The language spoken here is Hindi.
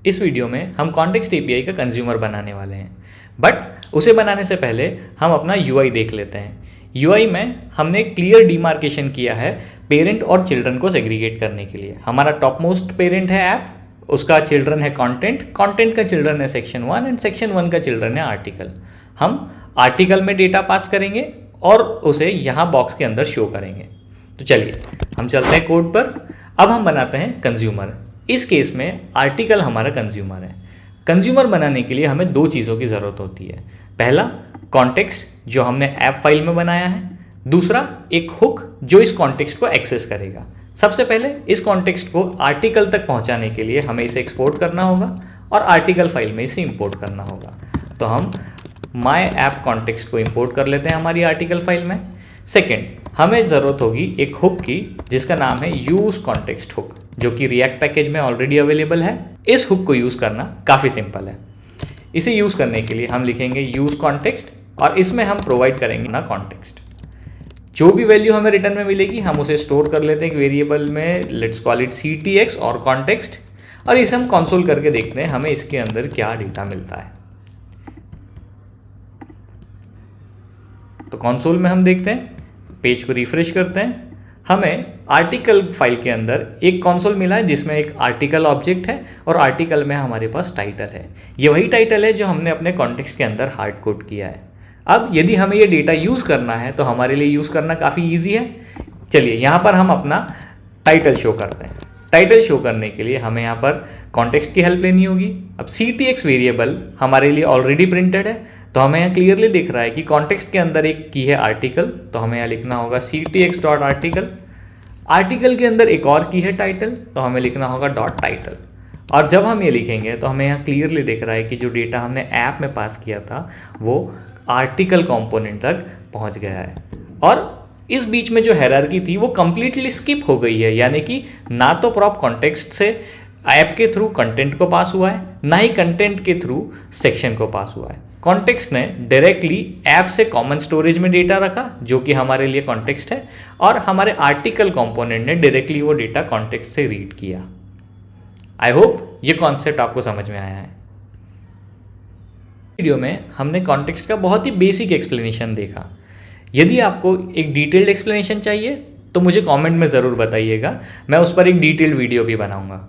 इस वीडियो में हम कॉन्टेक्स्ट एपीआई का कंज्यूमर बनाने वाले हैं, बट उसे बनाने से पहले हम अपना यूआई देख लेते हैं। यूआई में हमने क्लियर डिमार्केशन किया है पेरेंट और चिल्ड्रन को सेग्रीगेट करने के लिए। हमारा टॉप मोस्ट पेरेंट है ऐप, उसका चिल्ड्रन है कंटेंट, कंटेंट का चिल्ड्रन है सेक्शन 1 एंड सेक्शन 1 का चिल्ड्रन है आर्टिकल। हम आर्टिकल में डेटा पास करेंगे और उसे यहाँ बॉक्स के अंदर शो करेंगे। तो चलिए हम चलते हैं कोड पर। अब हम बनाते हैं कंज्यूमर। इस केस में आर्टिकल हमारा कंज्यूमर है। कंज्यूमर बनाने के लिए हमें दो चीज़ों की ज़रूरत होती है। पहला कॉन्टेक्स्ट जो हमने ऐप फाइल में बनाया है, दूसरा एक हुक जो इस कॉन्टेक्स्ट को एक्सेस करेगा। सबसे पहले इस कॉन्टेक्स्ट को आर्टिकल तक पहुंचाने के लिए हमें इसे एक्सपोर्ट करना होगा और आर्टिकल फाइल में इसे इंपोर्ट करना होगा। तो हम माय ऐप कॉन्टेक्स्ट को इंपोर्ट कर लेते हैं हमारी आर्टिकल फाइल में। सेकेंड, हमें ज़रूरत होगी एक हुक की जिसका नाम है यूज़ कॉन्टेक्स्ट हुक, जो कि रिएक्ट पैकेज में ऑलरेडी अवेलेबल है। इस हुक को यूज़ करना काफ़ी सिंपल है। इसे यूज़ करने के लिए हम लिखेंगे यूज़ कॉन्टेक्स्ट और इसमें हम प्रोवाइड करेंगे ना कॉन्टेक्स्ट। जो भी वैल्यू हमें रिटर्न में मिलेगी हम उसे स्टोर कर लेते हैं एक वेरिएबल में, लेट्स कॉल इट ctx और कॉन्टेक्स्ट, और इसे हम कंसोल करके देखते हैं हमें इसके अंदर क्या डेटा मिलता है। तो कंसोल में हम देखते हैं, पेज को रिफ्रेश करते हैं, हमें आर्टिकल फाइल के अंदर एक कंसोल मिला है जिसमें एक आर्टिकल ऑब्जेक्ट है और आर्टिकल में हमारे पास टाइटल है। ये वही टाइटल है जो हमने अपने कॉन्टेक्स्ट के अंदर हार्ड कोड किया है। अब यदि हमें ये डेटा यूज़ करना है तो हमारे लिए यूज़ करना काफ़ी ईजी है। चलिए यहाँ पर हम अपना टाइटल शो करते हैं। टाइटल शो करने के लिए हमें यहाँ पर कॉन्टेक्स्ट की हेल्प लेनी होगी। अब ctx वेरिएबल हमारे लिए ऑलरेडी प्रिंटेड है, तो हमें यहाँ क्लियरली दिख रहा है कि कॉन्टेक्स्ट के अंदर एक की है आर्टिकल, तो हमें यहाँ लिखना होगा ctx डॉट आर्टिकल। आर्टिकल के अंदर एक और की है टाइटल, तो हमें लिखना होगा डॉट टाइटल। और जब हम ये लिखेंगे तो हमें यहाँ क्लियरली दिख रहा है कि जो डेटा हमने ऐप में पास किया था वो आर्टिकल कंपोनेंट तक पहुँच गया है। और इस बीच में जो हायरार्की थी वो कंप्लीटली स्किप हो गई है, यानी कि ना तो प्रॉप कॉन्टेक्स्ट से ऐप के थ्रू कंटेंट को पास हुआ है, ना ही कंटेंट के थ्रू सेक्शन को पास हुआ है। कॉन्टेक्स्ट ने डायरेक्टली ऐप से कॉमन स्टोरेज में डेटा रखा जो कि हमारे लिए कॉन्टेक्स्ट है, और हमारे आर्टिकल कंपोनेंट ने डायरेक्टली वो डेटा कॉन्टेक्स्ट से रीड किया। आई होप ये कॉन्सेप्ट आपको समझ में आया है। वीडियो में हमने कॉन्टेक्स्ट का बहुत ही बेसिक एक्सप्लेनेशन देखा। यदि आपको एक डिटेल्ड एक्सप्लेनेशन चाहिए तो मुझे कमेंट में ज़रूर बताइएगा, मैं उस पर एक डिटेल्ड वीडियो भी बनाऊंगा।